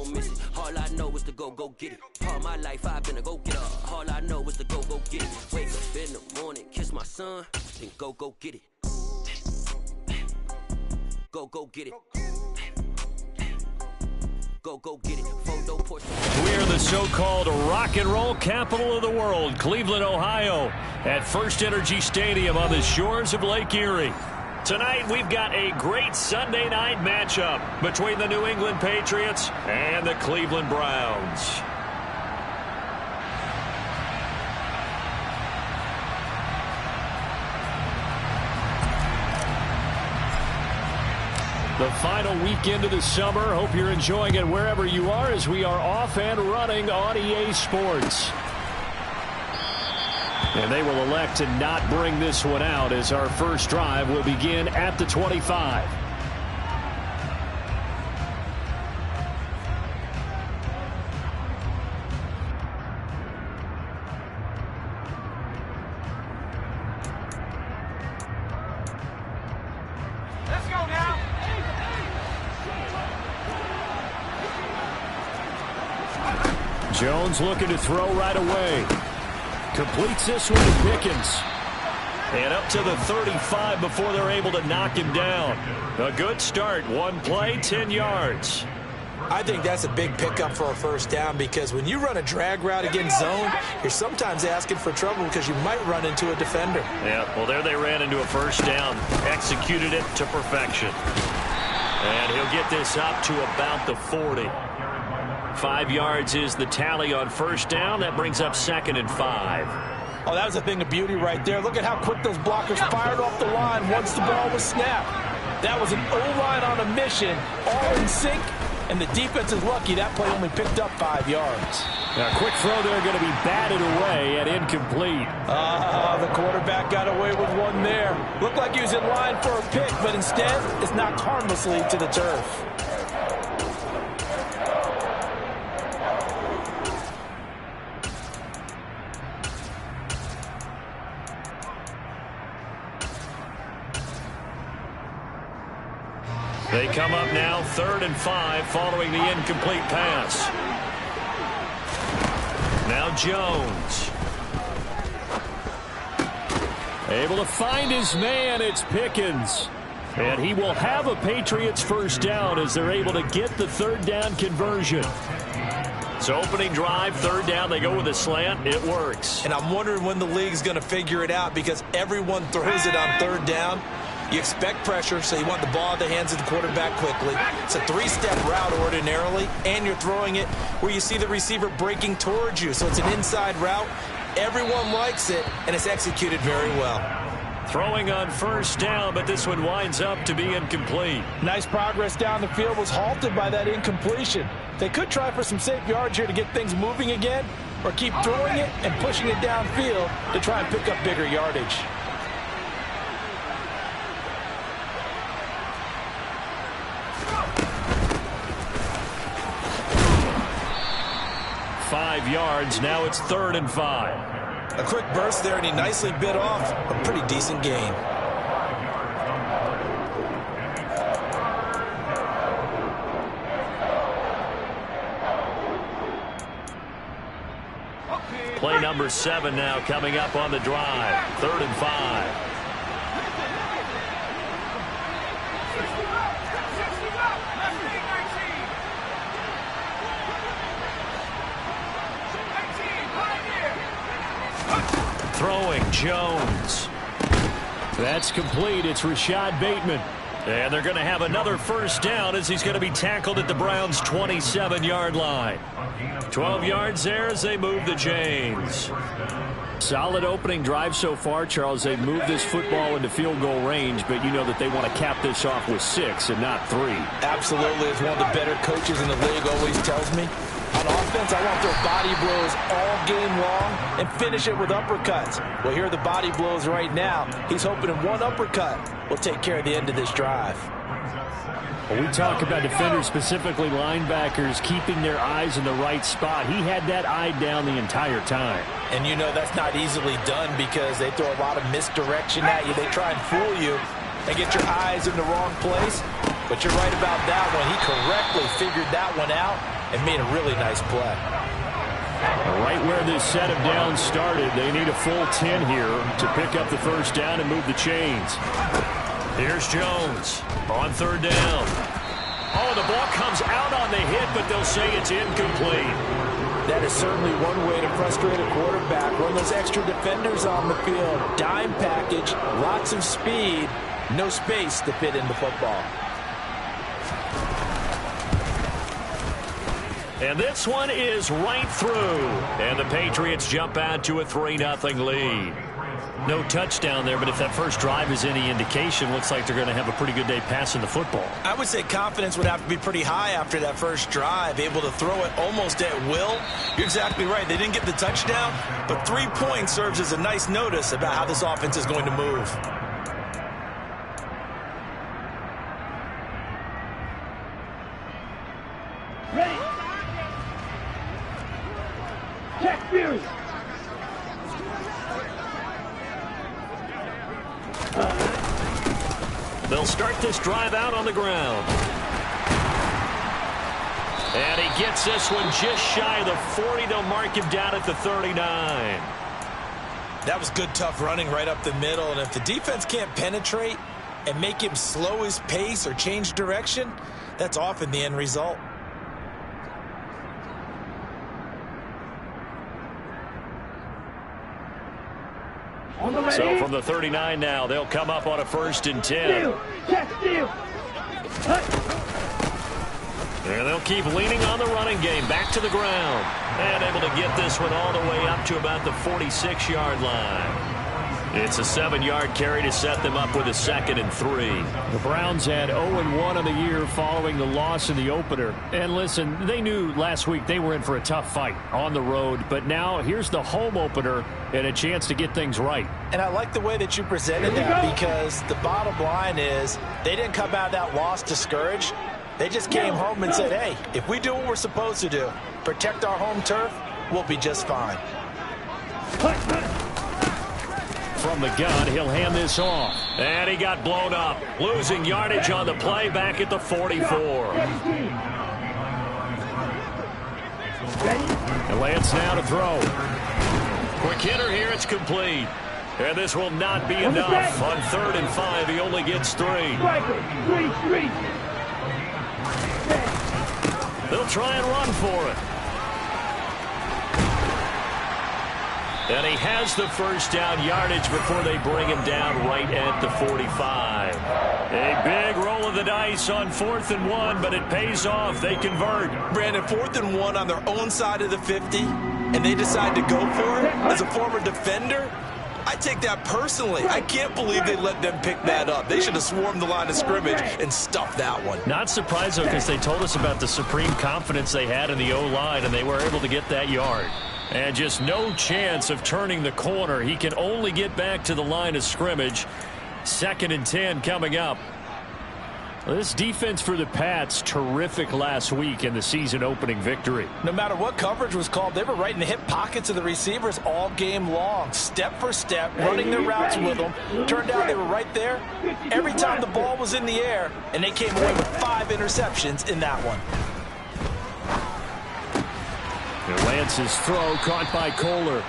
don't miss it. All I know is to go get it. All my life I've been a go-getter. All I know is to go get it. Wake up in the morning, kiss my son, then go get it. Go get it. Go get it. Photo portrait. We're the so-called rock and roll capital of the world, Cleveland, Ohio, at First Energy Stadium on the shores of Lake Erie. Tonight, we've got a great Sunday night matchup between the New England Patriots and the Cleveland Browns. The final weekend of the summer. Hope you're enjoying it wherever you are as we are off and running on EA Sports. And they will elect to not bring this one out as our first drive will begin at the 25. Let's go now. Jones looking to throw right away. Completes this one to Pickens. And up to the 35 before they're able to knock him down. A good start. One play, 10 yards. I think that's a big pickup for a first down because when you run a drag route against zone, you're sometimes asking for trouble because you might run into a defender. Yeah, well, there they ran into a first down. Executed it to perfection. And he'll get this up to about the 40. 5 yards is the tally on first down. That brings up 2nd and 5. Oh, that was a thing of beauty right there. Look at how quick those blockers fired off the line once the ball was snapped. That was an O-line on a mission, all in sync, and the defense is lucky that play only picked up 5 yards. Now, quick throw there going to be batted away and incomplete. The quarterback got away with one there. Looked like he was in line for a pick, but instead it's knocked harmlessly to the turf. They come up now 3rd and 5 following the incomplete pass. Now Jones. Able to find his man. It's Pickens. And he will have a Patriots first down as they're able to get the 3rd down conversion. So opening drive, 3rd down, they go with a slant. It works. And I'm wondering when the league's going to figure it out because everyone throws it on 3rd down. You expect pressure, so you want the ball in the hands of the quarterback quickly. It's a 3-step route ordinarily, and you're throwing it where you see the receiver breaking towards you. So it's an inside route. Everyone likes it, and it's executed very well. Throwing on first down, but this one winds up to be incomplete. Nice progress down the field was halted by that incompletion. They could try for some safe yards here to get things moving again, or keep throwing it and pushing it downfield to try and pick up bigger yardage. Yards. Now it's 3rd and 5. A quick burst there, and he nicely bit off a pretty decent gain. Play number 7 now coming up on the drive. 3rd and 5. Throwing Jones. That's complete. It's Rashad Bateman. And they're going to have another first down as he's going to be tackled at the Browns' 27-yard line. 12 yards there as they move the chains. Solid opening drive so far, Charles. They've moved this football into field goal range, but you know that they want to cap this off with 6 and not 3. Absolutely. As one of the better coaches in the league always tells me, on offense, I want their body blows all game long and finish it with uppercuts. Well, here are the body blows right now. He's hoping in one uppercut will take care of the end of this drive. When we talk about defenders, specifically linebackers, keeping their eyes in the right spot, he had that eye down the entire time. And you know that's not easily done because they throw a lot of misdirection at you. They try and fool you and get your eyes in the wrong place. But you're right about that one. He correctly figured that one out and made a really nice play. Right where this set of downs started, they need a full 10 here to pick up the first down and move the chains. Here's Jones on third down. Oh, the ball comes out on the hit, but they'll say it's incomplete. That is certainly one way to frustrate a quarterback. Run those extra defenders on the field. Dime package, lots of speed, no space to fit in the football. And this one is right through. And the Patriots jump out to a 3-0 lead. No touchdown there, but if that first drive is any indication, looks like they're going to have a pretty good day passing the football. I would say confidence would have to be pretty high after that first drive, able to throw it almost at will. You're exactly right. They didn't get the touchdown, but 3 points serves as a nice notice about how this offense is going to move. Ready. Check Fury. They'll start this drive out on the ground. And he gets this one just shy of the 40. They'll mark him down at the 39. That was good, tough running right up the middle. And if the defense can't penetrate and make him slow his pace or change direction, that's often the end result. So from the 39 now, they'll come up on a 1st and 10. And they'll keep leaning on the running game. Back to the ground. And able to get this one all the way up to about the 46-yard line. It's a 7-yard carry to set them up with a 2nd and 3. The Browns had 0-1 on the year following the loss in the opener. And listen, they knew last week they were in for a tough fight on the road. But now here's the home opener and a chance to get things right. And I like the way that you presented that, because the bottom line is they didn't come out of that loss discouraged. They just came home and said, hey, if we do what we're supposed to do, protect our home turf, we'll be just fine. From the gun, he'll hand this off. And he got blown up. Losing yardage on the play back at the 44. And Lance now to throw. Quick hitter here, it's complete. And this will not be enough. On 3rd and 5, he only gets 3. They'll try and run for it. And he has the first down yardage before they bring him down right at the 45. A big roll of the dice on 4th and 1, but it pays off. They convert. Brandon, 4th and 1 on their own side of the 50, and they decide to go for it. As a former defender, I take that personally. I can't believe they let them pick that up. They should have swarmed the line of scrimmage and stuffed that one. Not surprised, though, because they told us about the supreme confidence they had in the O-line, and they were able to get that yard. And just no chance of turning the corner. He can only get back to the line of scrimmage. 2nd and 10 coming up. This defense for the Pats, terrific last week in the season-opening victory. No matter what coverage was called, they were right in the hip pockets of the receivers all game long. Step for step, running their routes with them. Turned out they were right there every time the ball was in the air, and they came away with 5 interceptions in that one. Lance's throw caught by Kohler.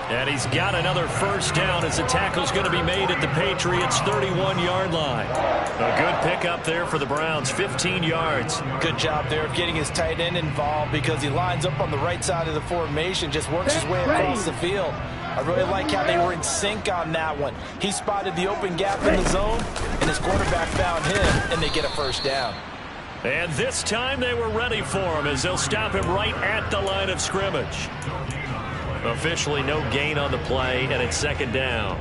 And he's got another first down as the tackle's going to be made at the Patriots' 31-yard line. A good pickup there for the Browns, 15 yards. Good job there of getting his tight end involved, because he lines up on the right side of the formation, just works his way across the field. I really like how they were in sync on that one. He spotted the open gap in the zone, and his quarterback found him, and they get a first down. And this time they were ready for him as they'll stop him right at the line of scrimmage. Officially no gain on the play, and it's 2nd down.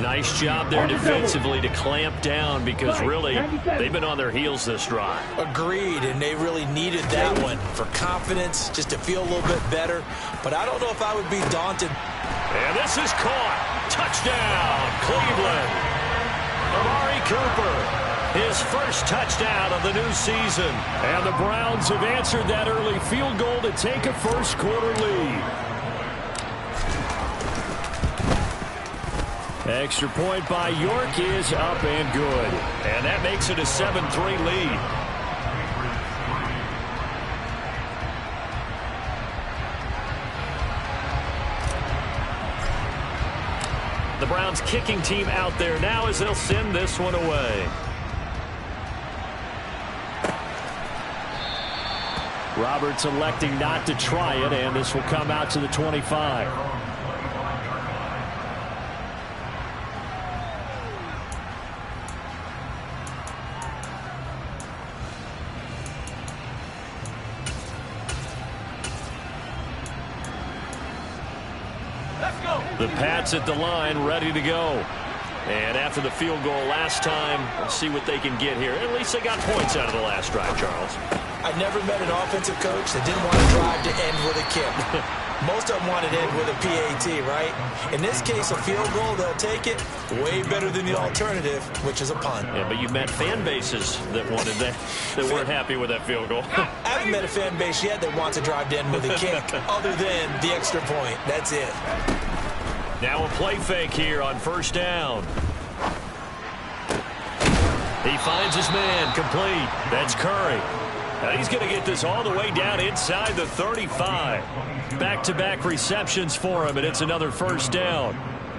Nice job there defensively to clamp down, because really they've been on their heels this drive. Agreed, and they really needed that one for confidence, just to feel a little bit better. But I don't know if I would be daunted. And this is caught. Touchdown, Cleveland. Amari Cooper, his first touchdown of the new season. And the Browns have answered that early field goal to take a first-quarter lead. Extra point by York is up and good. And that makes it a 7-3 lead. The Browns kicking team out there now as they'll send this one away. Roberts electing not to try it, and this will come out to the 25. The Pats at the line, ready to go. And after the field goal last time, we'll see what they can get here. At least they got points out of the last drive, Charles. I've never met an offensive coach that didn't want to drive to end with a kick. Most of them want to end with a PAT, right? In this case, a field goal, they'll take it. Way better than the alternative, which is a punt. Yeah, but you've met fan bases that wanted that weren't happy with that field goal. I haven't met a fan base yet that wants to drive to end with a kick, other than the extra point. That's it. Now a play fake here on first down. He finds his man, complete. That's Curry. Now he's going to get this all the way down inside the 35. Back-to-back receptions for him, and it's another first down.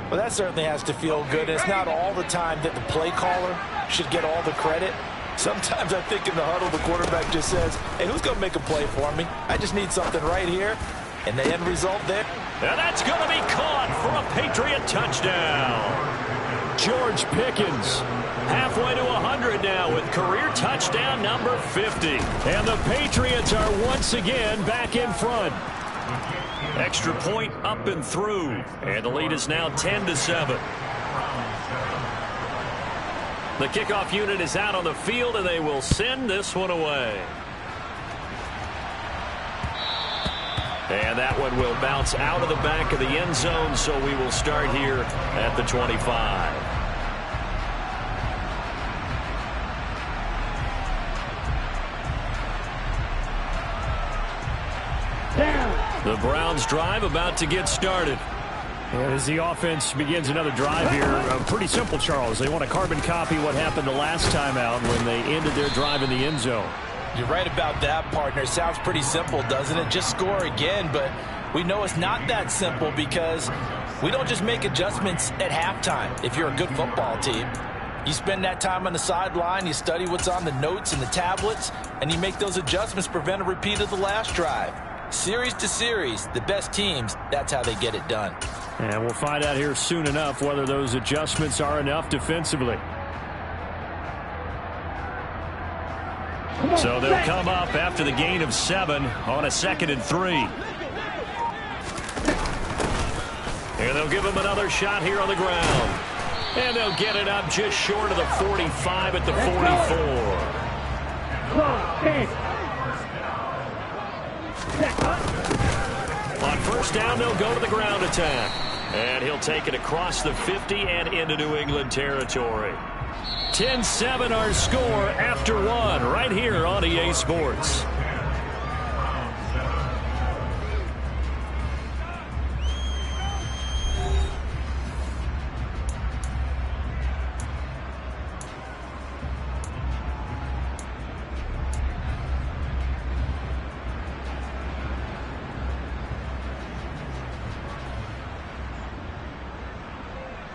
Well, that certainly has to feel good. It's not all the time that the play caller should get all the credit. Sometimes I think in the huddle, the quarterback just says, hey, who's going to make a play for me? I just need something right here. And the end result there. And that's going to be caught for a Patriot touchdown. George Pickens halfway to 100 now with career touchdown number 50. And the Patriots are once again back in front. Extra point up and through. And the lead is now 10-7. The kickoff unit is out on the field, and they will send this one away. And that one will bounce out of the back of the end zone, so we will start here at the 25. The Browns drive about to get started. And as the offense begins another drive here, pretty simple, Charles. They want to carbon copy what happened the last time out when they ended their drive in the end zone. You're right about that, partner. Sounds pretty simple, doesn't it? Just score again, but we know it's not that simple because we don't just make adjustments at halftime. If you're a good football team, you spend that time on the sideline, you study what's on the notes and the tablets, and you make those adjustments to prevent a repeat of the last drive. Series to series, the best teams, that's how they get it done. And we'll find out here soon enough whether those adjustments are enough defensively. So they'll come up after the gain of 7 on a 2nd and 3. And they'll give him another shot here on the ground. And they'll get it up just short of the 45 at the 44. On first down, they'll go to the ground attack. And he'll take it across the 50 and into New England territory. 10-7 our score after 1 right here on EA Sports.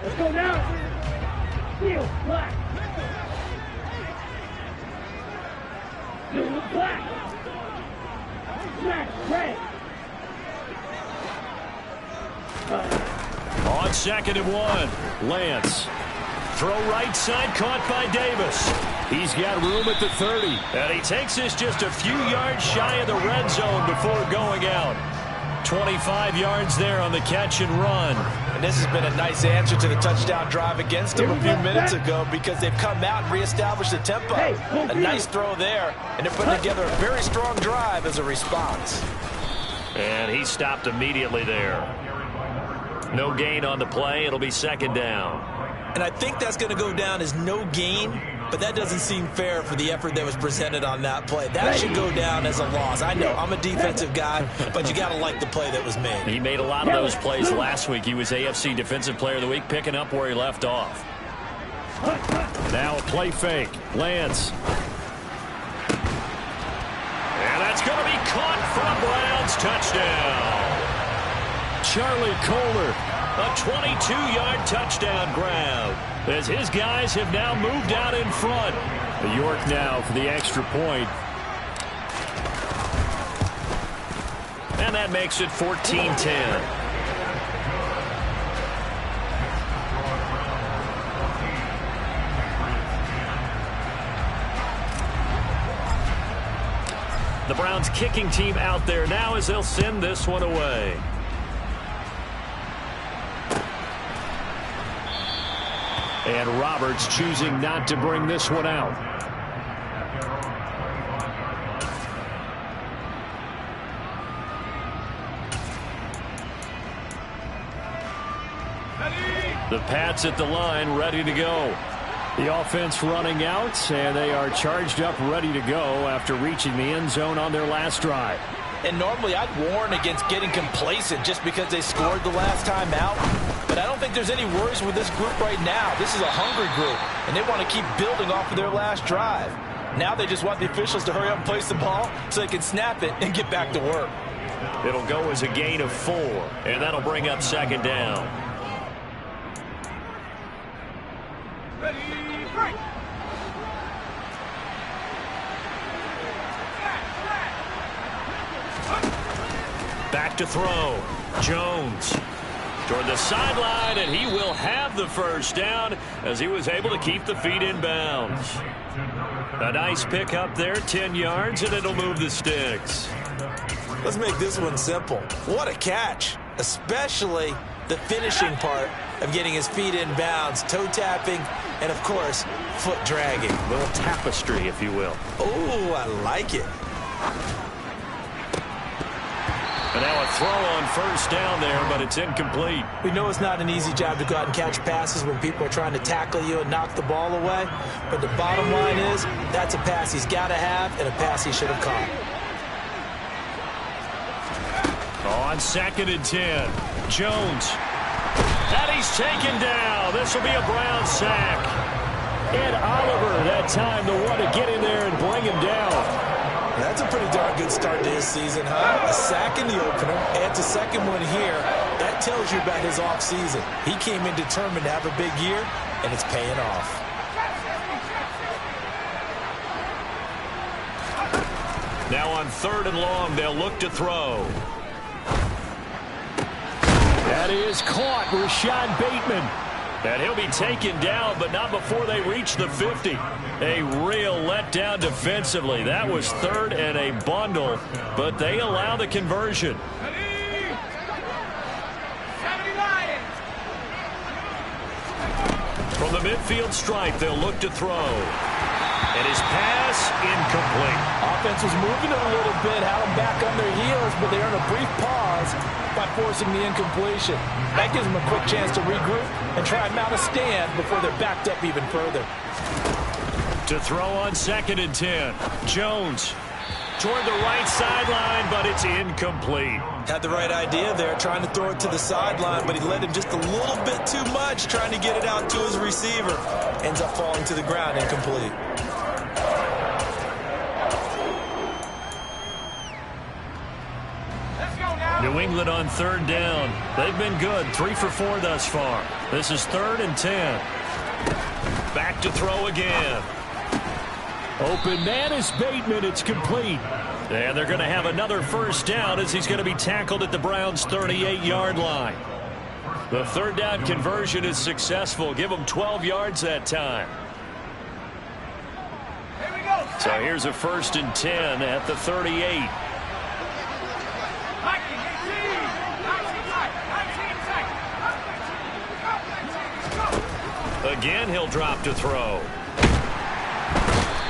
Let's go now. Steel, black. Steel, black. Smash, red. On 2nd and 1, Lance. Throw right side, caught by Davis. He's got room at the 30. And he takes this just a few yards shy of the red zone before going out. 25 yards there on the catch and run. And this has been a nice answer to the touchdown drive against them a few minutes ago because they've come out and reestablished the tempo. A nice throw there, and they're putting together a very strong drive as a response. And he stopped immediately there. No gain on the play. It'll be 2nd down. And I think that's going to go down as no gain but that doesn't seem fair for the effort that was presented on that play. That should go down as a loss. I know I'm a defensive guy, but you got to like the play that was made. He made a lot of those plays last week. He was AFC Defensive Player of the Week, picking up where he left off. Now a play fake. Lance. And that's going to be caught for a Browns touchdown. Charlie Kohler, a 22-yard touchdown grab, as his guys have now moved out in front. York now for the extra point. And that makes it 14-10. The Browns kicking team out there now as they'll send this one away. And Roberts choosing not to bring this one out. The Pats at the line, ready to go. The offense running out, and they are charged up, ready to go after reaching the end zone on their last drive. And normally I'd warn against getting complacent just because they scored the last time out. But I don't think there's any worries with this group right now. This is a hungry group, and they want to keep building off of their last drive. Now they just want the officials to hurry up and place the ball so they can snap it and get back to work. It'll go as a gain of 4, and that'll bring up second down. Back to throw. Jones toward the sideline, and he will have the first down as he was able to keep the feet in bounds. A nice pick up there, 10 yards, and it'll move the sticks. Let's make this one simple. What a catch, especially the finishing part of getting his feet in bounds, toe tapping, and of course, foot dragging. A little tapestry, if you will. Oh, I like it. And now a throw on first down there, but it's incomplete. We know it's not an easy job to go out and catch passes when people are trying to tackle you and knock the ball away. But the bottom line is, that's a pass he's got to have and a pass he should have caught. On 2nd and 10, Jones. And he's taken down. This will be a Brown sack. And Oliver, that time, the one to get in there and bring him down. That's a pretty darn good start to his season, huh? A sack in the opener, adds a second one here. That tells you about his offseason. He came in determined to have a big year, and it's paying off. Now on 3rd and long, they'll look to throw. That is caught, Rashad Bateman. And he'll be taken down, but not before they reach the 50. A real letdown defensively. That was 3rd and a bundle, but they allow the conversion. From the midfield stripe, they'll look to throw. And his pass incomplete. Offense was moving a little bit, had them back on their heels, but they earned a brief pause by forcing the incompletion. That gives them a quick chance to regroup and try and mount a stand before they're backed up even further. To throw on 2nd and 10. Jones toward the right sideline, but it's incomplete. Had the right idea there, trying to throw it to the sideline, but he led him just a little bit too much, trying to get it out to his receiver. Ends up falling to the ground, incomplete. New England on 3rd down. They've been good, 3 for 4 thus far. This is 3rd and 10. Back to throw again. Open man is Bateman. It's complete. And they're going to have another first down as he's going to be tackled at the Browns' 38-yard line. The 3rd down conversion is successful. Give them 12 yards that time. So here's a 1st and 10 at the 38. Again, he'll drop to throw.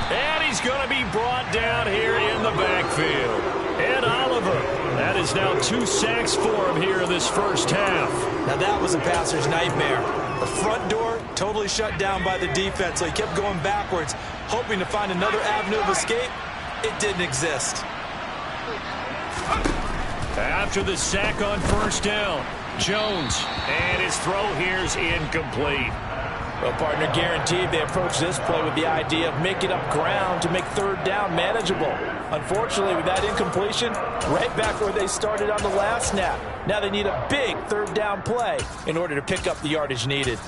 And he's going to be brought down here in the backfield. And Oliver, that is now 2 sacks for him here in this first half. Now that was a passer's nightmare. The front door Totally shut down by the defense, so he kept going backwards, hoping to find another avenue of escape. It didn't exist. After the sack on first down, Jones, and his throw here is incomplete. Well, partner, guaranteed they approach this play with the idea of making up ground to make third down manageable. Unfortunately, with that incompletion, right back where they started on the last snap. Now they need a big third down play in order to pick up the yardage needed.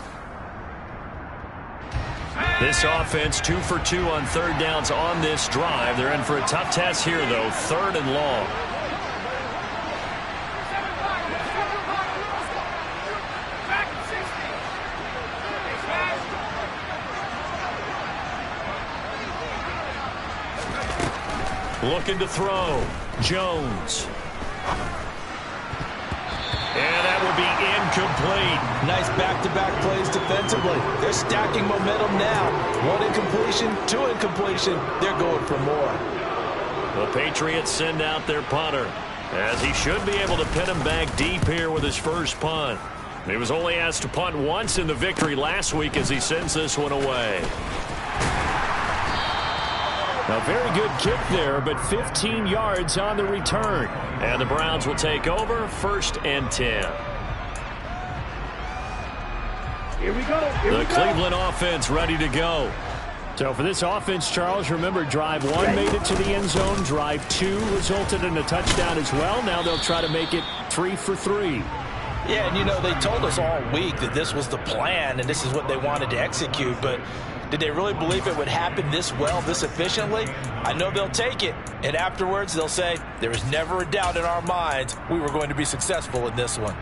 This offense 2 for 2 on third downs on this drive. They're in for a tough test here, though, 3rd and long. Looking to throw. Jones. And that will be incomplete. Nice back-to-back plays defensively. They're stacking momentum now. 1 incompletion, 2 incompletion. They're going for more. The Patriots send out their punter, as he should be able to pin him back deep here with his first punt. He was only asked to punt once in the victory last week as he sends this one away. A very good kick there, but 15 yards on the return. And the Browns will take over, 1st and 10. Here we go. Here the Cleveland offense ready to go. So for this offense, Charles, remember drive 1 made it to the end zone. Drive 2 resulted in a touchdown as well. Now they'll try to make it 3 for 3. Yeah, and you know, they told us all week that this was the plan and this is what they wanted to execute, but did they really believe it would happen this well, this efficiently? I know they'll take it, and afterwards they'll say, there was never a doubt in our minds we were going to be successful in this one.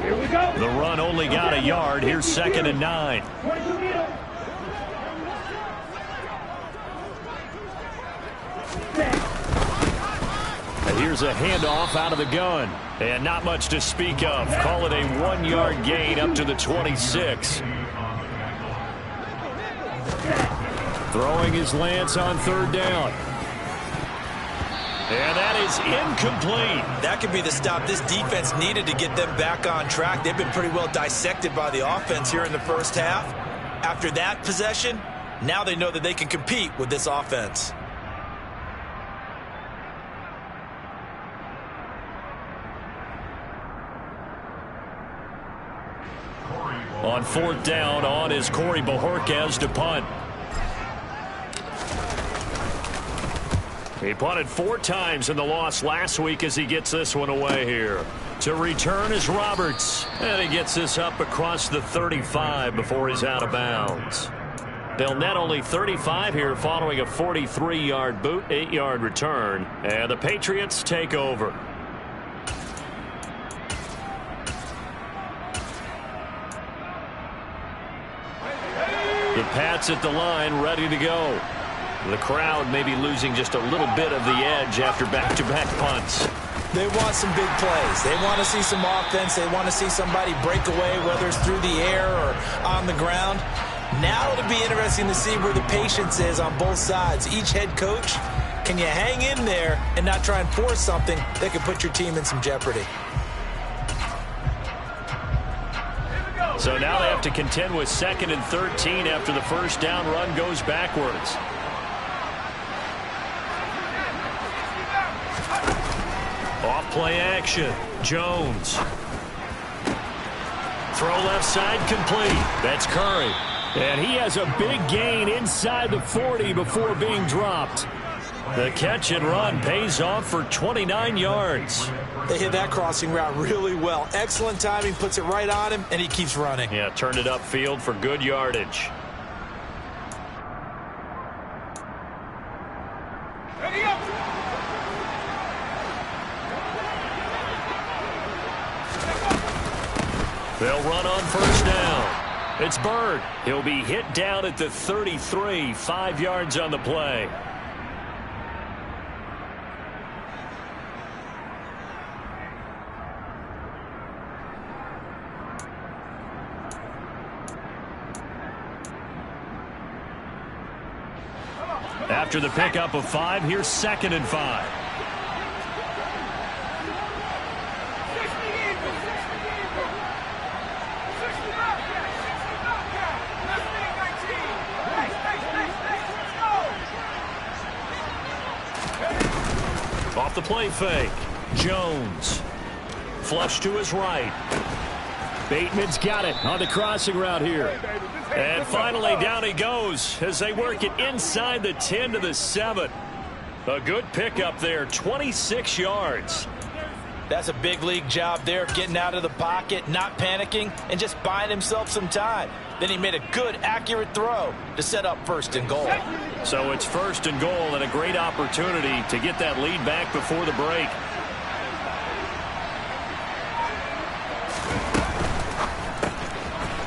Here we go. The run only got a yard. Here's 2nd and 9. And here's a handoff out of the gun. And not much to speak of. Call it a 1-yard gain up to the 26. Throwing his Lance on 3rd down. And that is incomplete. That could be the stop this defense needed to get them back on track. They've been pretty well dissected by the offense here in the first half. After that possession, now they know that they can compete with this offense. On 4th down, on is Corey Bojorquez to punt. He punted 4 times in the loss last week as he gets this one away here. To return is Roberts. And he gets this up across the 35 before he's out of bounds. They'll net only 35 here following a 43-yard boot, 8-yard return. And the Patriots take over. The Pats at the line, ready to go. The crowd may be losing just a little bit of the edge after back-to-back punts. They want some big plays. They want to see some offense. They want to see somebody break away, whether it's through the air or on the ground. Now it'll be interesting to see where the patience is on both sides. Each head coach, can you hang in there and not try and force something that could put your team in some jeopardy? So now they have to contend with 2nd and 13 after the first down run goes backwards. Off play action. Jones. Throw left side complete. That's Curry. And he has a big gain inside the 40 before being dropped. The catch and run pays off for 29 yards. They hit that crossing route really well. Excellent timing, puts it right on him, and he keeps running. Yeah, turned it upfield for good yardage. They'll run on first down. It's Bird. He'll be hit down at the 33, 5 yards on the play. After the pickup of 5, here's 2nd and 5. Off the play fake. Jones. Flush to his right. Bateman's got it on the crossing route here. And finally down he goes as they work it inside the 10 to the 7. A good pickup there, 26 yards. That's a big league job there, getting out of the pocket, not panicking, and just buying himself some time. Then he made a good, accurate throw to set up 1st and goal. So it's 1st and goal and a great opportunity to get that lead back before the break.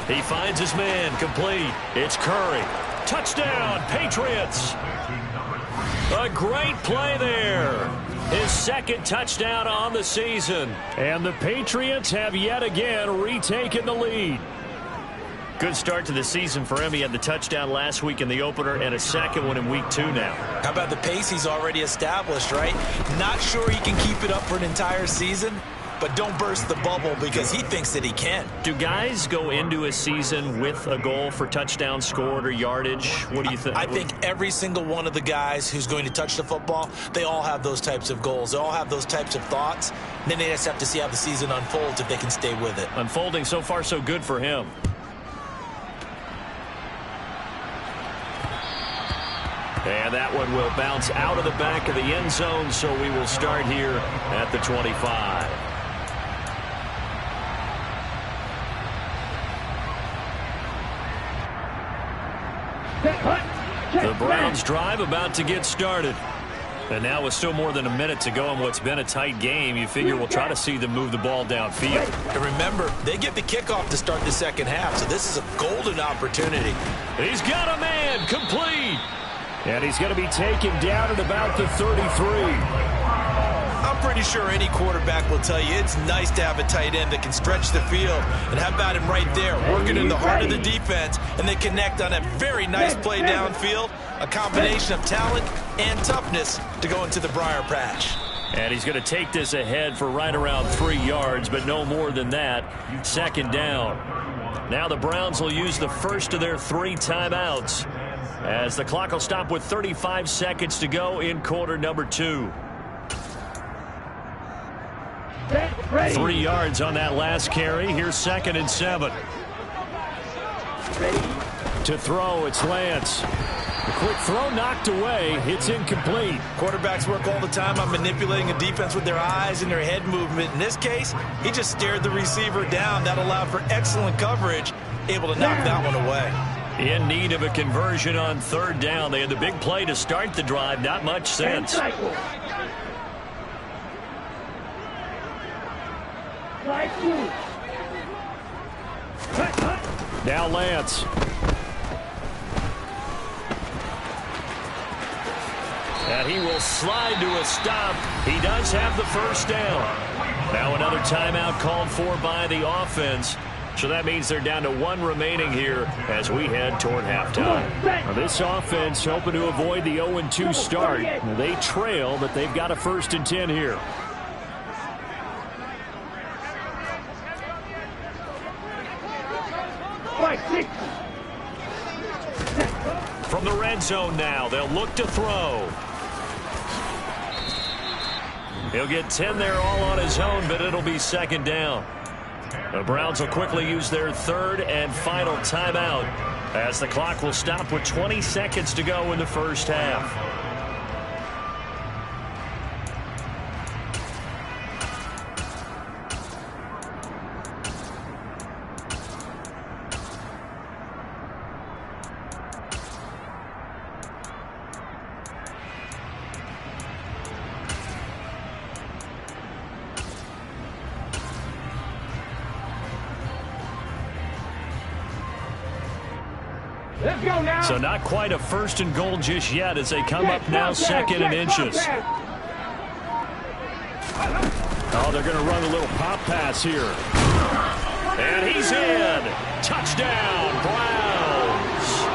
He finds his man, complete. It's Curry. Touchdown, Patriots. A great play there. His 2nd touchdown on the season. And the Patriots have yet again retaken the lead. Good start to the season for him. He had the touchdown last week in the opener and a 2nd one in week 2 now. How about the pace he's already established, right? Not sure he can keep it up for an entire season, but don't burst the bubble because he thinks that he can. Do guys go into a season with a goal for touchdown scored or yardage? What do you think? I think every single one of the guys who's going to touch the football, they all have those types of goals. They all have those types of thoughts. And then they just have to see how the season unfolds if they can stay with it. Unfolding so far so good for him. And that one will bounce out of the back of the end zone, so we will start here at the 25. The Browns drive about to get started. And now with still more than a minute to go in what's been a tight game, you figure we'll try to see them move the ball downfield. And remember, they get the kickoff to start the 2nd half, so this is a golden opportunity. He's got a man, complete. And he's going to be taken down at about the 33. I'm pretty sure any quarterback will tell you it's nice to have a tight end that can stretch the field. And how about him right there, working in the heart of the defense, and they connect on a very nice play downfield, a combination of talent and toughness to go into the briar patch. And he's going to take this ahead for right around 3 yards, but no more than that. 2nd down. Now the Browns will use the first of their 3 timeouts, as the clock will stop with 35 seconds to go in quarter number 2. 3 yards on that last carry. Here's 2nd and 7. To throw, it's Lance. A quick throw knocked away. It's incomplete. Quarterbacks work all the time on manipulating a defense with their eyes and their head movement. In this case, he just stared the receiver down. That allowed for excellent coverage, able to knock that one away. In need of a conversion on 3rd down. They had the big play to start the drive. Not much sense. Now Lance. And he will slide to a stop. He does have the 1st down. Now another timeout called for by the offense. So that means they're down to 1 remaining here as we head toward halftime. Now this offense hoping to avoid the 0-2 start. They trail, but they've got a 1st and 10 here. From the red zone now, they'll look to throw. He'll get 10 there all on his own, but it'll be 2nd down. The Browns will quickly use their 3rd and final timeout as the clock will stop with 20 seconds to go in the 1st half. So not quite a 1st and goal just yet as they come up now 2nd and inches. Oh, they're going to run a little pop pass here. And he's in. Touchdown, Browns.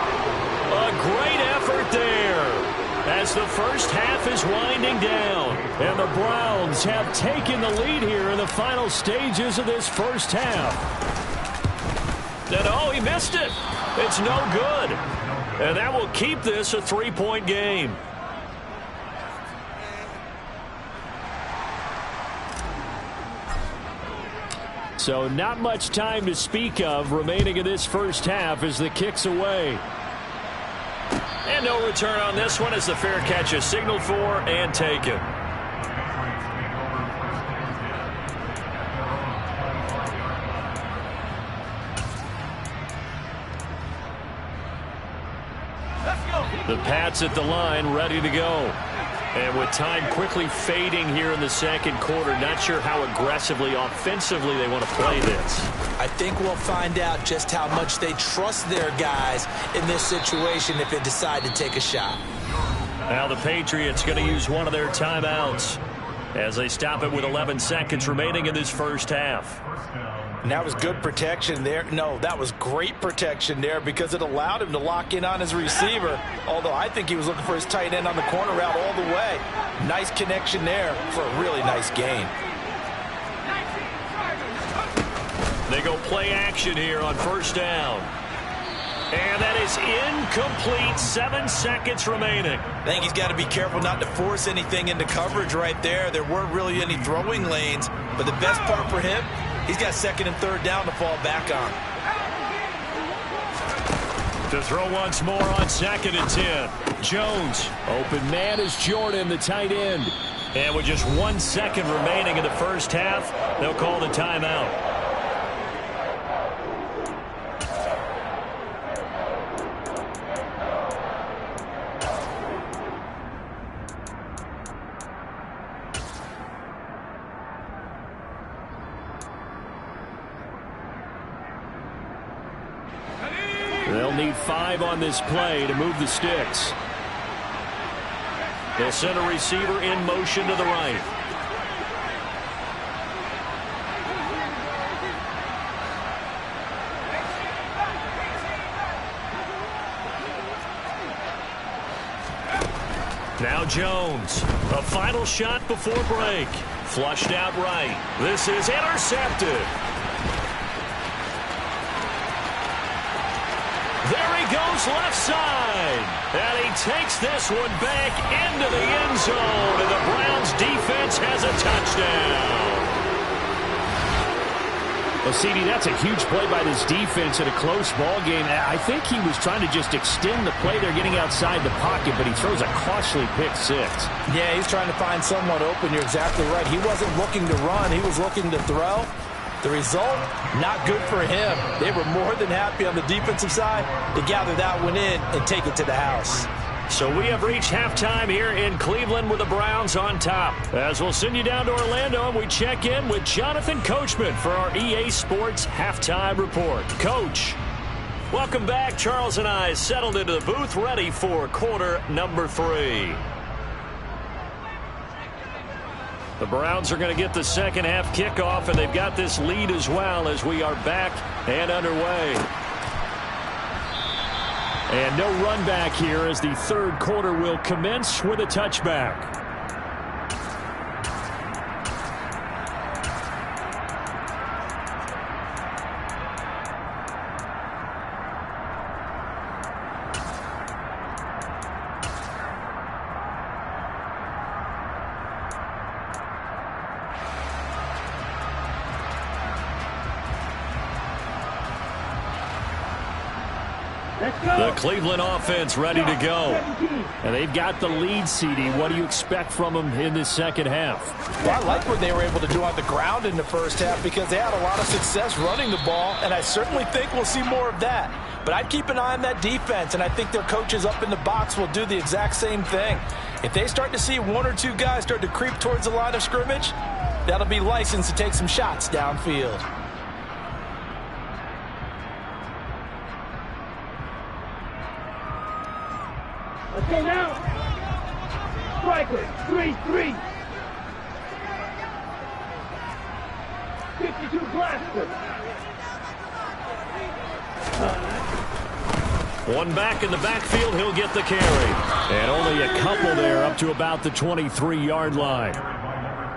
A great effort there. as the first half is winding down. And the Browns have taken the lead here in the final stages of this first half. And oh, he missed it. It's no good. And that will keep this a 3-point game. So not much time to speak of remaining in this first half as the kick's away. And no return on this one as the fair catch is signaled for and taken. The Pats at the line, ready to go. And with time quickly fading here in the second quarter, not sure how aggressively, offensively they want to play this. I think we'll find out just how much they trust their guys in this situation if they decide to take a shot. Now the Patriots going to use one of their timeouts as they stop it with 11 seconds remaining in this first half. And that was good protection there. No, that was great protection there because it allowed him to lock in on his receiver, although I think he was looking for his tight end on the corner route all the way. Nice connection there for a really nice gain. They go play action here on first down. And that is incomplete. 7 seconds remaining. I think he's got to be careful not to force anything into coverage right there. There weren't really any throwing lanes, but the best part for him, he's got second and third down to fall back on. To throw once more on second and 10. Jones. Open man is Jordan, the tight end. And with just 1 second remaining in the first half, they'll call the timeout. They'll need 5 on this play to move the sticks. They'll send a receiver in motion to the right. Now Jones. A final shot before break. Flushed out right. This is intercepted. There he goes left side. And he takes this one back into the end zone. And the Browns defense has a touchdown. Well, CD, that's a huge play by this defense in a close ball game. I think he was trying to just extend the play. They're getting outside the pocket, but he throws a costly pick six. Yeah, he's trying to find someone open. You're exactly right. He wasn't looking to run. He was looking to throw. The result, not good for him. They were more than happy on the defensive side to gather that one in and take it to the house. So we have reached halftime here in Cleveland with the Browns on top. As we'll send you down to Orlando and we check in with Jonathan Coachman for our EA Sports Halftime Report. Coach, welcome back. Charles and I settled into the booth ready for quarter number 3. The Browns are going to get the second half kickoff, and they've got this lead as well as we are back and underway. And no run back here as the third quarter will commence with a touchback. The Cleveland offense ready to go. And they've got the lead, CD. What do you expect from them in this second half? Well, I like what they were able to do on the ground in the first half because they had a lot of success running the ball, and I certainly think we'll see more of that. But I'd keep an eye on that defense, and I think their coaches up in the box will do the exact same thing. If they start to see 1 or 2 guys start to creep towards the line of scrimmage, that'll be licensed to take some shots downfield. Okay, now, striker, 3-3. 52 blaster. One back in the backfield, he'll get the carry. And only a couple there up to about the 23-yard line.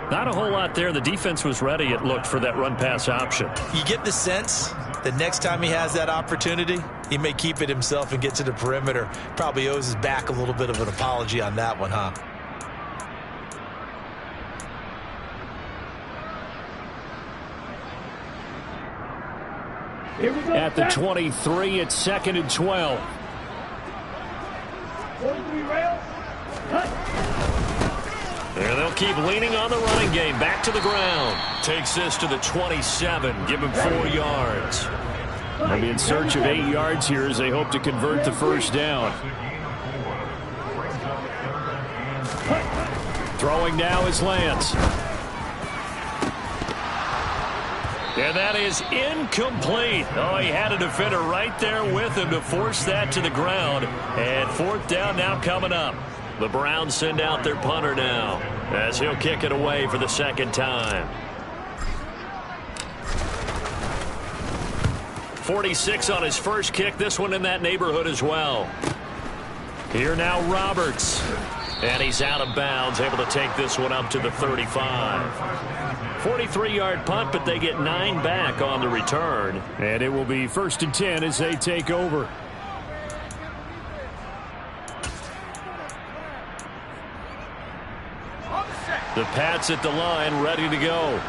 Not a whole lot there. The defense was ready, it looked, for that run-pass option. You get the sense that next time he has that opportunity, he may keep it himself and get to the perimeter. Probably owes his back a little bit of an apology on that one, huh? At the 23, it's 2nd and 12. 43 rails. Cut. And they'll keep leaning on the running game. Back to the ground. Takes this to the 27. Give him 4 yards. They'll be in search of 8 yards here as they hope to convert the first down. Throwing now is Lance. And that is incomplete. Oh, he had a defender right there with him to force that to the ground. And 4th down now coming up. The Browns send out their punter now as he'll kick it away for the 2nd time. 46 on his first kick. This one in that neighborhood as well. Here now Roberts. And he's out of bounds, able to take this one up to the 35. 43-yard punt, but they get 9 back on the return. And it will be 1st and 10 as they take over. The Pats at the line, ready to go.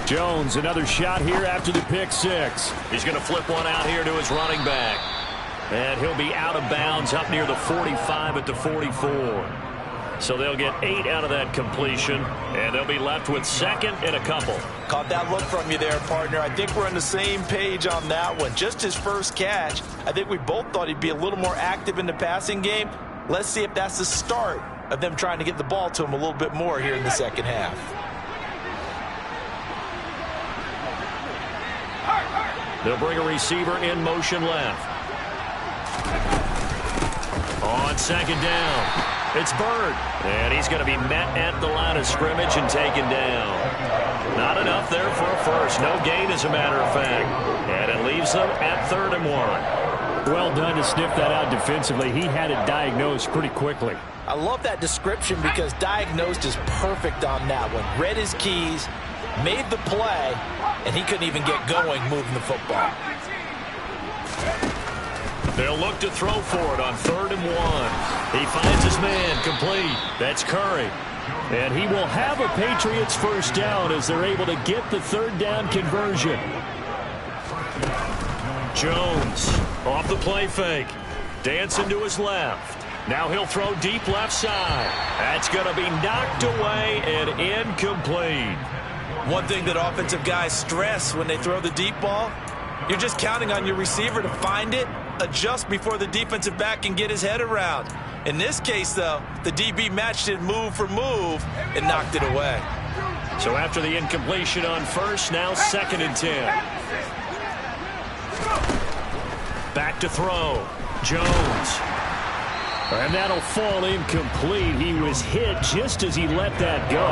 Jones, another shot here after the pick 6. He's going to flip one out here to his running back. And he'll be out of bounds up near the 45 at the 44. So they'll get 8 out of that completion, and they'll be left with 2nd and a couple. Caught that look from you there, partner. I think we're on the same page on that one. Just his first catch, I think we both thought he'd be a little more active in the passing game. Let's see if that's the start of them trying to get the ball to him a little bit more here in the second half. They'll bring a receiver in motion left. On 2nd down, it's Bird. And he's going to be met at the line of scrimmage and taken down. Not enough there for a first. No gain, as a matter of fact. And it leaves them at 3rd and 1. Well done to sniff that out defensively. He had it diagnosed pretty quickly. I love that description because diagnosed is perfect on that one. Read his keys, made the play, and he couldn't even get going moving the football. They'll look to throw for it on 3rd and 1. He finds his man complete. That's Curry. And he will have a Patriots first down as they're able to get the 3rd down conversion. Jones off the play fake. Dancing to his left. Now he'll throw deep left side. That's going to be knocked away and incomplete. One thing that offensive guys stress when they throw the deep ball, you're just counting on your receiver to find it, adjust before the defensive back can get his head around. In this case, though, the DB matched it move for move and knocked it away. So after the incompletion on first, now 2nd and 10. Back to throw. Jones. And that'll fall incomplete. He was hit just as he let that go.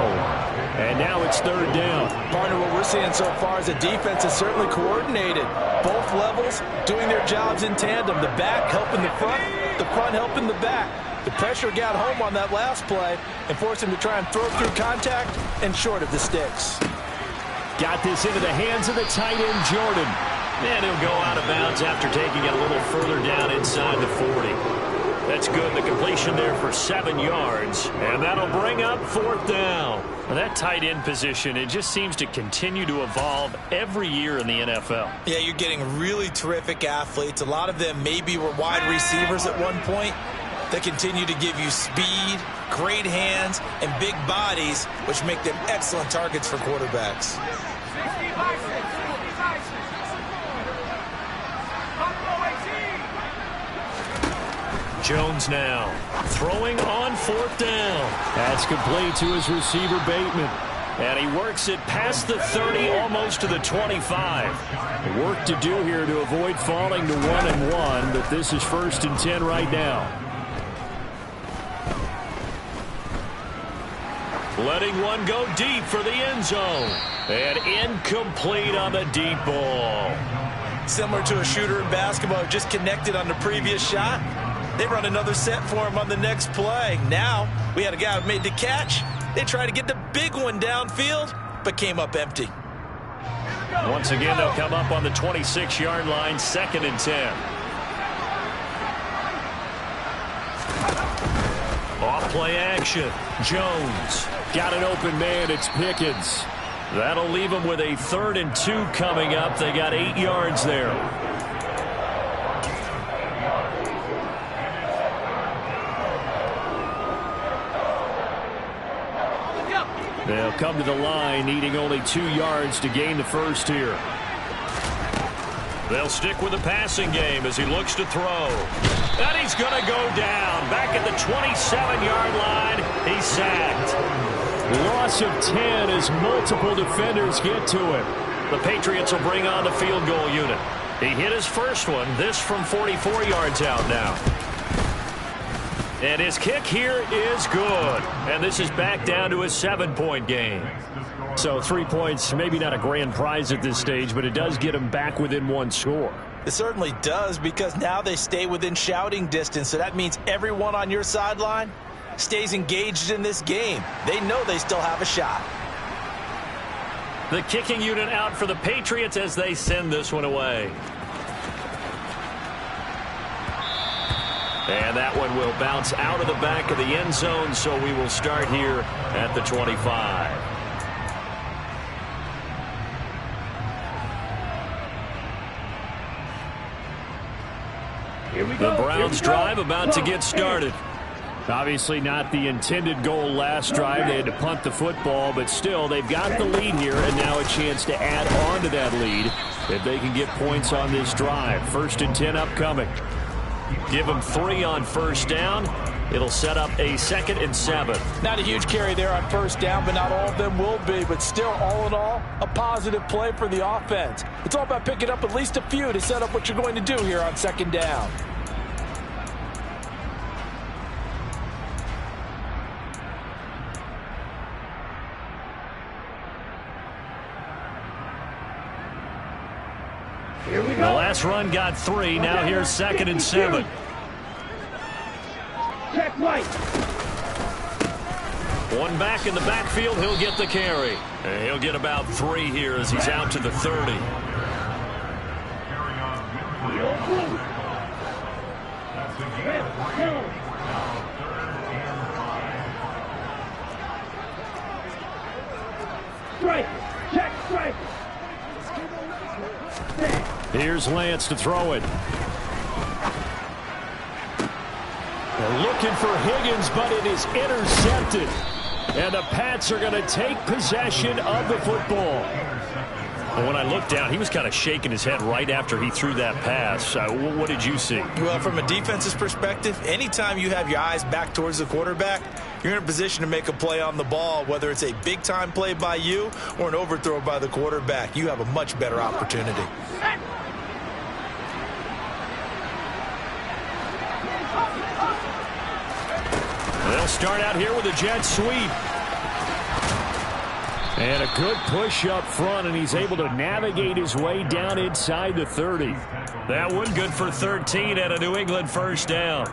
And now it's 3rd down. Partner, what we're seeing so far is the defense is certainly coordinated. Both levels doing their jobs in tandem. The back helping the front helping the back. The pressure got home on that last play and forced him to try and throw through contact and short of the sticks. Got this into the hands of the tight end, Jordan. And he'll go out of bounds after taking it a little further down inside the 40. That's good. The completion there for 7 yards. And that'll bring up 4th down. Well, that tight end position, it just seems to continue to evolve every year in the NFL. Yeah, you're getting really terrific athletes. A lot of them maybe were wide receivers at one point. They continue to give you speed, great hands, and big bodies, which make them excellent targets for quarterbacks. Jones now throwing on 4th down. That's complete to his receiver, Bateman. And he works it past the 30, almost to the 25. Work to do here to avoid falling to 1-1, but this is 1st and 10 right now. letting one go deep for the end zone. And incomplete on the deep ball. Similar to a shooter in basketball who just connected on the previous shot. They run another set for him on the next play. Now, we had a guy who made the catch. They tried to get the big one downfield, but came up empty. Once again, they'll come up on the 26-yard line, 2nd and 10. Off play action. Jones got an open man. It's Pickens. That'll leave them with a 3rd and 2 coming up. They got 8 yards there. They'll come to the line, needing only 2 yards to gain the first here. They'll stick with the passing game as he looks to throw. And he's going to go down. Back at the 27-yard line, he's sacked. Loss of 10 as multiple defenders get to him. The Patriots will bring on the field goal unit. He hit his first one, this from 44 yards out now. And his kick here is good. And this is back down to a 7-point game. So 3 points, maybe not a grand prize at this stage, but it does get them back within 1 score. It certainly does, because now they stay within shouting distance. So that means everyone on your sideline stays engaged in this game. They know they still have a shot. The kicking unit out for the Patriots as they send this one away. And that one will bounce out of the back of the end zone, so we will start here at the 25. The Browns drive about to get started. Obviously not the intended goal last drive. They had to punt the football, but still they've got the lead here, and now a chance to add on to that lead if they can get points on this drive. 1st and 10 upcoming. Give them 3 on 1st down. It'll set up a 2nd and 7. Not a huge carry there on 1st down, but not all of them will be. But still, all in all, a positive play for the offense. It's all about picking up at least a few to set up what you're going to do here on 2nd down. The last run got 3. Now here's 2nd and 7. Check right. One back in the backfield. He'll get the carry. And he'll get about 3 here as he's out to the 30. Strike. Check strike. Here's Lance to throw it. They're looking for Higgins, but it is intercepted. And the Pats are going to take possession of the football. Well, when I looked down, he was kind of shaking his head right after he threw that pass. What did you see? Well, from a defense's perspective, anytime you have your eyes back towards the quarterback, you're in a position to make a play on the ball, whether it's a big-time play by you or an overthrow by the quarterback. You have a much better opportunity. They'll start out here with a jet sweep. And a good push up front, and he's able to navigate his way down inside the 30. That one good for 13 and a New England 1st down.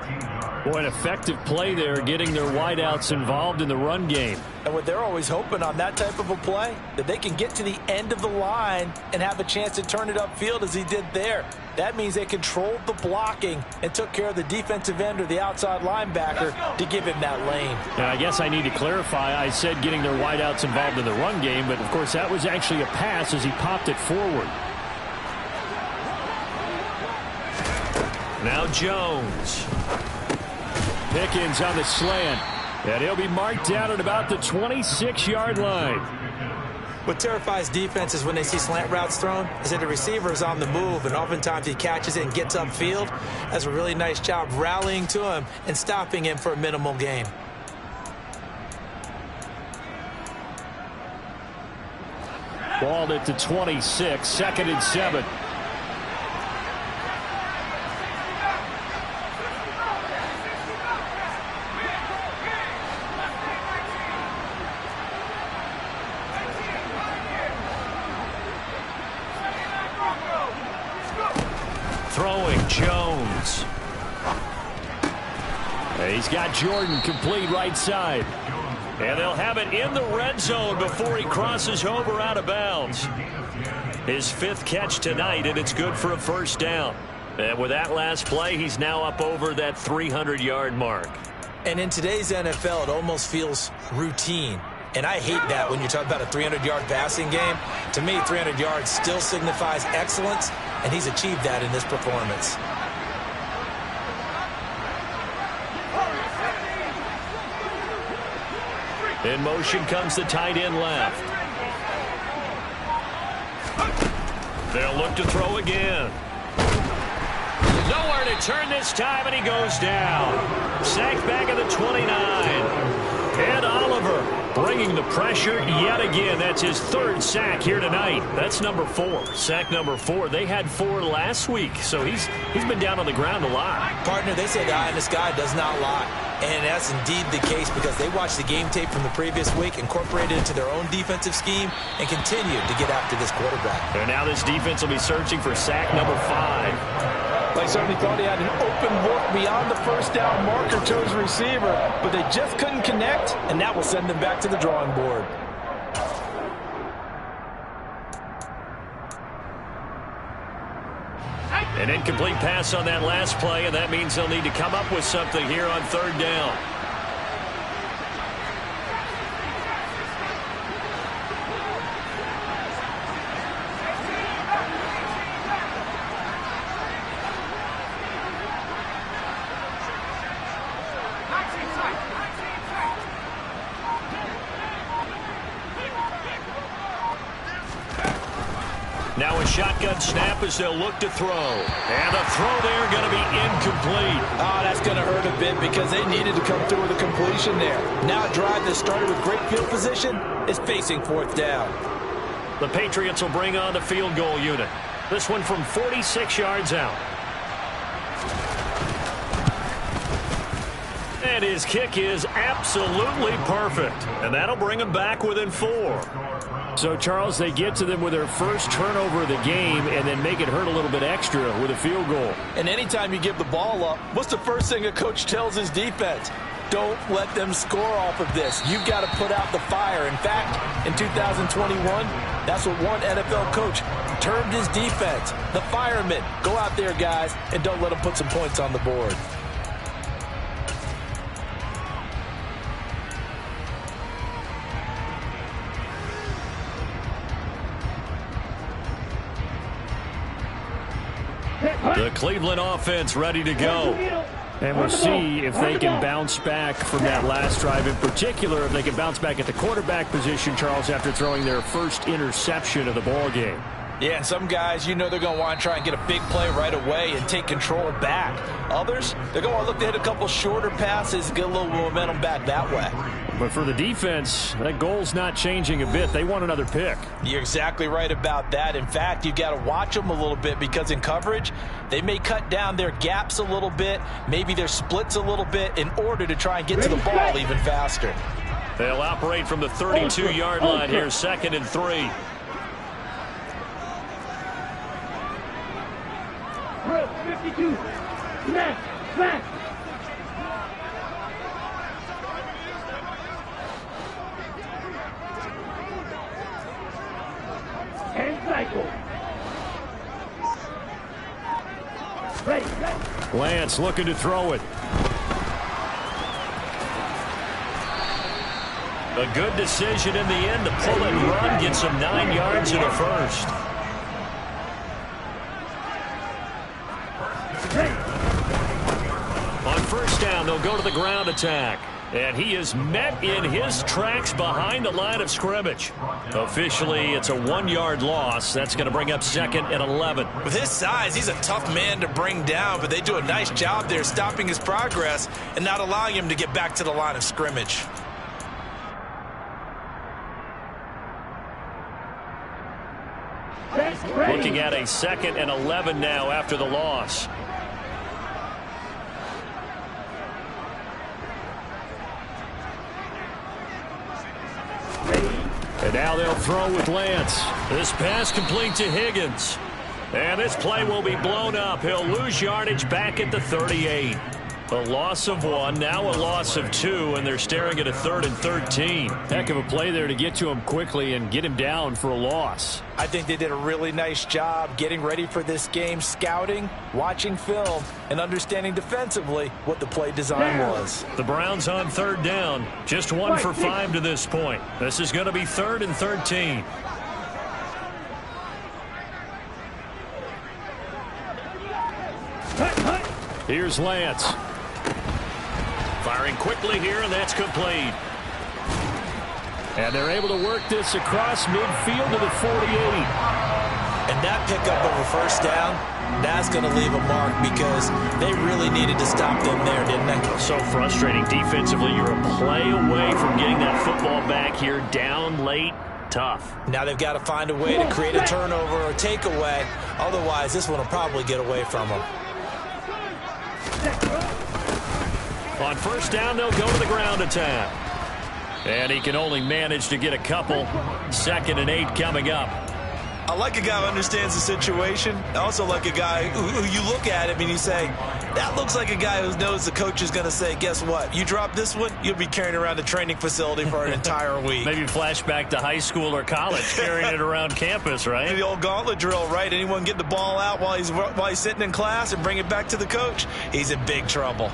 Boy, an effective play there, getting their wideouts involved in the run game. And what they're always hoping on that type of a play, that they can get to the end of the line and have a chance to turn it upfield as he did there. That means they controlled the blocking and took care of the defensive end or the outside linebacker to give him that lane. And I guess I need to clarify. I said getting their wideouts involved in the run game, but of course that was actually a pass as he popped it forward. Now Jones. Pickens on the slant. And he'll be marked down at about the 26-yard line. What terrifies defenses when they see slant routes thrown is that the receiver is on the move, and oftentimes he catches it and gets upfield. Does a really nice job rallying to him and stopping him for a minimal gain. Balled at the 26, 2nd and 7. Throwing Jones. He's got Jordan complete right side. And they'll have it in the red zone before he crosses over out of bounds. His 5th catch tonight, and it's good for a first down. And with that last play, he's now up over that 300-yard mark. And in today's NFL, it almost feels routine. And I hate that when you're talking about a 300-yard passing game. To me, 300 yards still signifies excellence, and he's achieved that in this performance. In motion comes the tight end left. They'll look to throw again. Nowhere to turn this time, and he goes down. Sacked back at the 29. Ed Oliver bringing the pressure yet again. That's his 3rd sack here tonight. That's number 4. Sack number 4. They had 4 last week, so he's been down on the ground a lot. Partner, they say the eye in the sky does not lie. And that's indeed the case because they watched the game tape from the previous week, incorporated it into their own defensive scheme, and continued to get after this quarterback. And now this defense will be searching for sack number 5. They certainly thought he had an open look beyond the first down marker to his receiver, but they just couldn't connect, and that will send them back to the drawing board. An incomplete pass on that last play, and that means they'll need to come up with something here on 3rd down. Now a shotgun snap as they'll look to throw. And the throw there going to be incomplete. Oh, that's going to hurt a bit because they needed to come through with a completion there. Now a drive that started with great field position is facing 4th down. The Patriots will bring on the field goal unit. This one from 46 yards out. And his kick is absolutely perfect. And that'll bring him back within 4. So, Charles, they get to them with their first turnover of the game and then make it hurt a little bit extra with a field goal. And anytime you give the ball up, what's the first thing a coach tells his defense? Don't let them score off of this. You've got to put out the fire. In fact, in 2021, that's what one NFL coach termed his defense. The firemen. Go out there, guys, and don't let them put some points on the board. The Cleveland offense ready to go. And we'll see if they can bounce back from that last drive. In particular, if they can bounce back at the quarterback position, Charles, after throwing their first interception of the ball game. Yeah, and some guys, you know they're going to want to try and get a big play right away and take control back. Others, they're going to look to hit a couple shorter passes, get a little momentum back that way. But for the defense, that goal's not changing a bit. They want another pick. You're exactly right about that. In fact, you've got to watch them a little bit because in coverage, they may cut down their gaps a little bit, maybe their splits a little bit in order to try and get to the ball even faster. They'll operate from the 32-yard line here, 2nd and 3. Bro, 52. Snap. Snap. And cycle. Ready. Lance looking to throw it. A good decision in the end to pull and run, gets him 9 yards in a first. On first down, they'll go to the ground attack. And he is met in his tracks behind the line of scrimmage. Officially, it's a 1-yard loss. That's going to bring up 2nd and 11. With his size, he's a tough man to bring down, but they do a nice job there stopping his progress and not allowing him to get back to the line of scrimmage. Looking at a 2nd and 11 now after the loss. And now they'll throw with Lance. This pass complete to Higgins. And this play will be blown up. He'll lose yardage back at the 38. A loss of 1, now a loss of 2, and they're staring at a 3rd and 13. Heck of a play there to get to him quickly and get him down for a loss. I think they did a really nice job getting ready for this game, scouting, watching film, and understanding defensively what the play design was. The Browns on 3rd down, just 1 for 5 to this point. This is going to be 3rd and 13. Here's Lance. Firing quickly here, and that's complete. And they're able to work this across midfield to the 48. And that pickup of a first down, that's going to leave a mark because they really needed to stop them there, didn't they? So frustrating defensively. You're a play away from getting that football back here, down late. Tough. Now they've got to find a way to create a turnover or takeaway. Otherwise, this one will probably get away from them. On first down, they'll go to the ground attack. And he can only manage to get a couple. 2nd and 8 coming up. I like a guy who understands the situation. I also like a guy who you look at him and you say, that looks like a guy who knows the coach is going to say, guess what? You drop this one, you'll be carrying around the training facility for an entire week. Maybe flashback to high school or college, carrying it around campus, right? The old gauntlet drill, right? Anyone get the ball out while he's sitting in class and bring it back to the coach, he's in big trouble.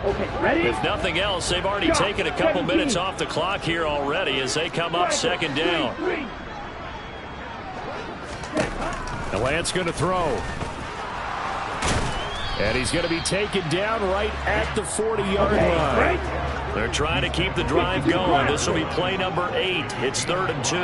Okay, ready? If nothing else, they've already taken a couple minutes off the clock here already as they come up 2nd down. And Lance going to throw. And he's going to be taken down right at the 40-yard line. They're trying to keep the drive going. This will be play number 8. It's 3rd and 2.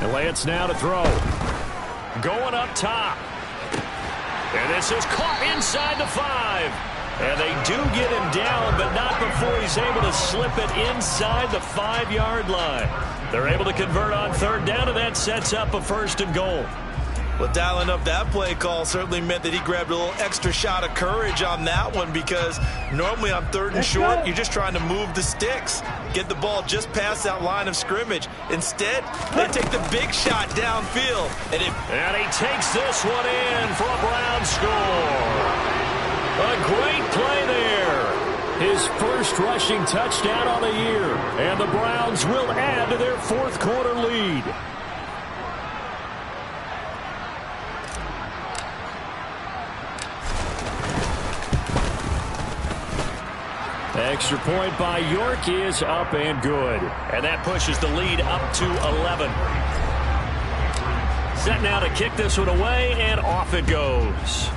And Lance now to throw. Going up top. And this is caught inside the 5. And they do get him down, but not before he's able to slip it inside the 5-yard line. They're able to convert on 3rd down, and that sets up a 1st and goal. Well, dialing up that play call certainly meant that he grabbed a little extra shot of courage on that one because normally on 3rd and short, you're just trying to move the sticks, get the ball just past that line of scrimmage. Instead, they take the big shot downfield. And he takes this one in for a Brown score. A great play there. His first rushing touchdown on the year. And the Browns will add to their 4th quarter lead. Extra point by York is up and good. And that pushes the lead up to 11. Set now to kick this one away, and off it goes.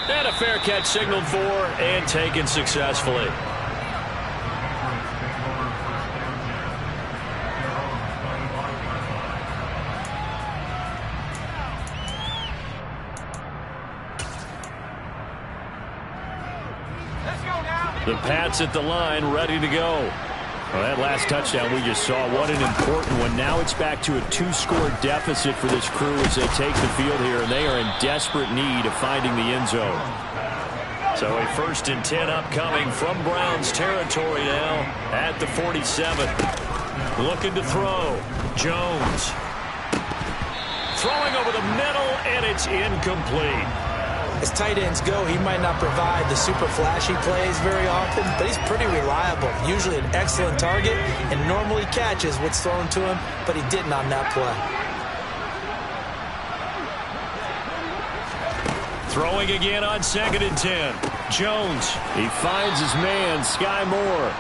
And a fair catch signaled for and taken successfully. The Pats at the line, ready to go. Well, that last touchdown we just saw, what an important one. Now it's back to a 2-score deficit for this crew as they take the field here, and they are in desperate need of finding the end zone. So a 1st and 10 upcoming from Browns territory now at the 47. Looking to throw. Jones. Throwing over the middle, and it's incomplete. as tight ends go, he might not provide the super flashy plays very often, but he's pretty reliable. Usually an excellent target and normally catches what's thrown to him, but he didn't on that play. Throwing again on 2nd and 10. Jones. He finds his man, Sky Moore.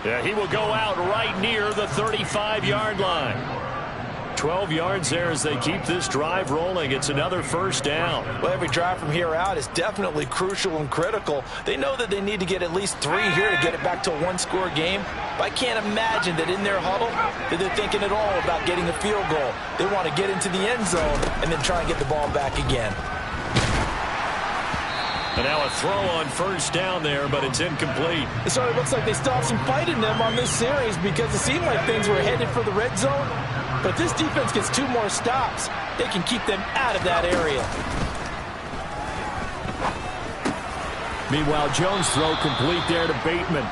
Yeah, he will go out right near the 35-yard line. 12 yards there as they keep this drive rolling. It's another first down. Well, every drive from here out is definitely crucial and critical. They know that they need to get at least 3 here to get it back to a one-score game. But I can't imagine that in their huddle that they're thinking at all about getting a field goal. They want to get into the end zone and then try and get the ball back again. And now a throw on first down there, but it's incomplete. It sort of looks like they still have some fight in them on this series because it seemed like things were headed for the red zone. But if this defense gets 2 more stops, they can keep them out of that area. Meanwhile, Jones' throw complete there to Bateman.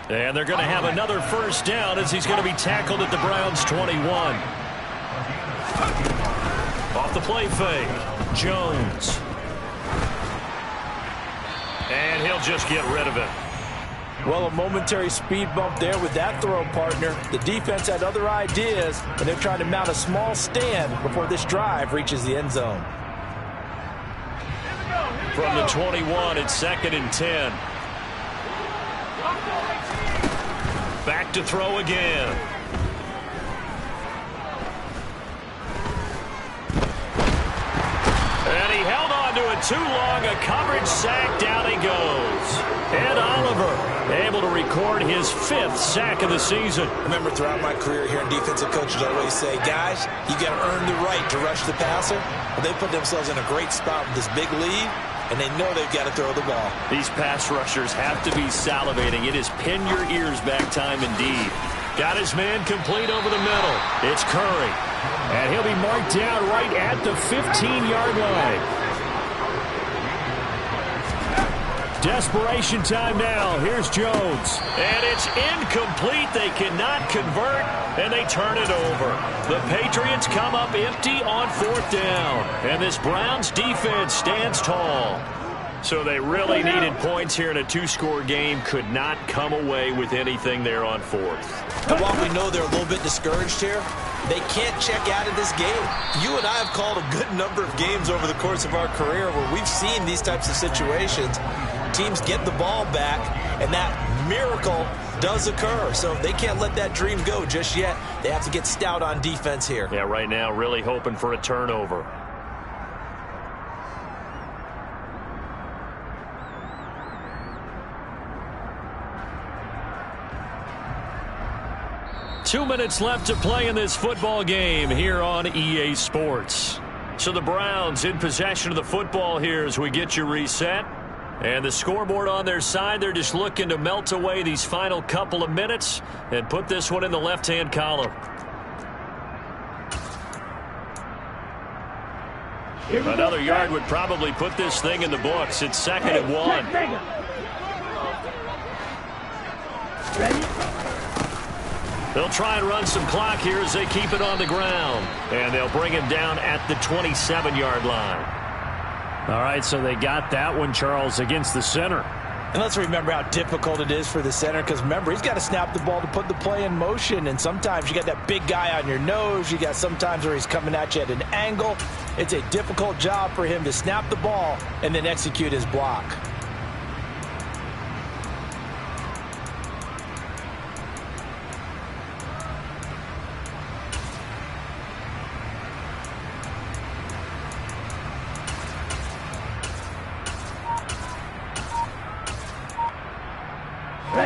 And they're going to have another first down as he's going to be tackled at the Browns' 21. Off the play fake, Jones. And he'll just get rid of it. Well, a momentary speed bump there with that throw, partner. The defense had other ideas, and they're trying to mount a small stand before this drive reaches the end zone. From the 21, it's 2nd and 10. Back to throw again. And he held on to it too long. A coverage sack. Down he goes. Ed Oliver able to record his 5th sack of the season. I remember throughout my career here in defensive coaches always say, guys, you got to earn the right to rush the passer. Well, they put themselves in a great spot with this big lead, and they know they've got to throw the ball. These pass rushers have to be salivating. It is pin your ears back time indeed. Got his man complete over the middle. It's Curry. And he'll be marked down right at the 15-yard line. Desperation time now. Here's Jones. And it's incomplete. They cannot convert, and they turn it over. The Patriots come up empty on 4th down. And this Browns defense stands tall. So they really needed points here in a 2-score game. Could not come away with anything there on 4th. And while we know they're a little bit discouraged here, they can't check out of this game. You and I have called a good number of games over the course of our career where we've seen these types of situations. Teams get the ball back, and that miracle does occur. So they can't let that dream go just yet. They have to get stout on defense here. Yeah, right now really hoping for a turnover. Two minutes left to play in this football game here on EA Sports. So the Browns in possession of the football here as we get you reset. And the scoreboard on their side, they're just looking to melt away these final couple of minutes and put this one in the left-hand column. Another yard would probably put this thing in the books. It's 2nd and 1. They'll try and run some clock here as they keep it on the ground. And they'll bring him down at the 27-yard line. All right, so they got that one, Charles, against the center. And let's remember how difficult it is for the center, because remember, he's got to snap the ball to put the play in motion, and sometimes you got that big guy on your nose. You got sometimes where he's coming at you at an angle. It's a difficult job for him to snap the ball and then execute his block.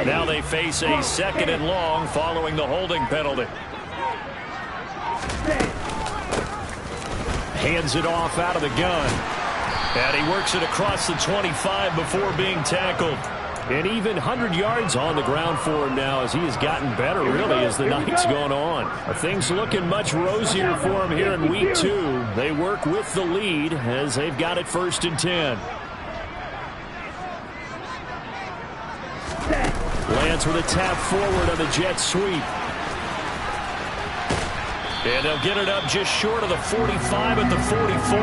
Now they face a 2nd and long following the holding penalty. Hands it off out of the gun. And he works it across the 25 before being tackled. And even 100 yards on the ground for him now as he has gotten better, really, as the night's gone on. Things looking much rosier for him here in week 2. They work with the lead as they've got it 1st and 10. Lance with a tap forward on the jet sweep. And they'll get it up just short of the 45 at the 44.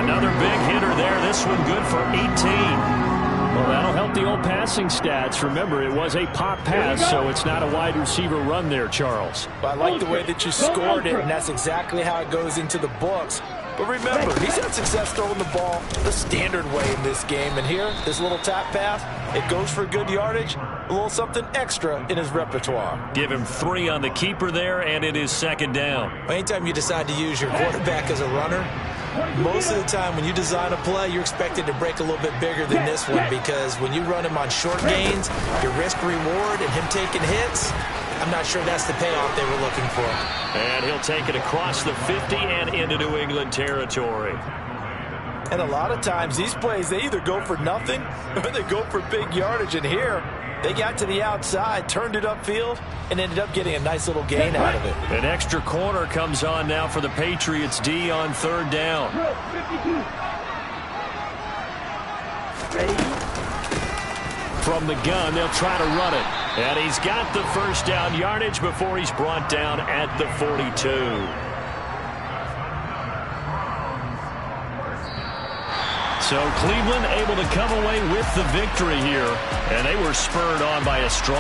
Another big hitter there. This one good for 18. Well, that'll help the old passing stats. Remember, it was a pop pass, so it's not a wide receiver run there, Charles. Well, I like the way that you scored it, and that's exactly how it goes into the books. But remember, he's had success throwing the ball the standard way in this game. And here, this little tap pass, it goes for good yardage, a little something extra in his repertoire. Give him 3 on the keeper there, and it is 2nd down. Anytime you decide to use your quarterback as a runner, most of the time when you design a play, you're expected to break a little bit bigger than this one, because when you run him on short gains, your risk-reward and him taking hits, I'm not sure that's the payoff they were looking for. And he'll take it across the 50 and into New England territory. And a lot of times these plays, they either go for nothing or they go for big yardage. And here, they got to the outside, turned it upfield, and ended up getting a nice little gain out of it. An extra corner comes on now for the Patriots D on 3rd down. Ready? from the gun. They'll try to run it. And he's got the first down yardage before he's brought down at the 42. So Cleveland able to come away with the victory here. And they were spurred on by a strong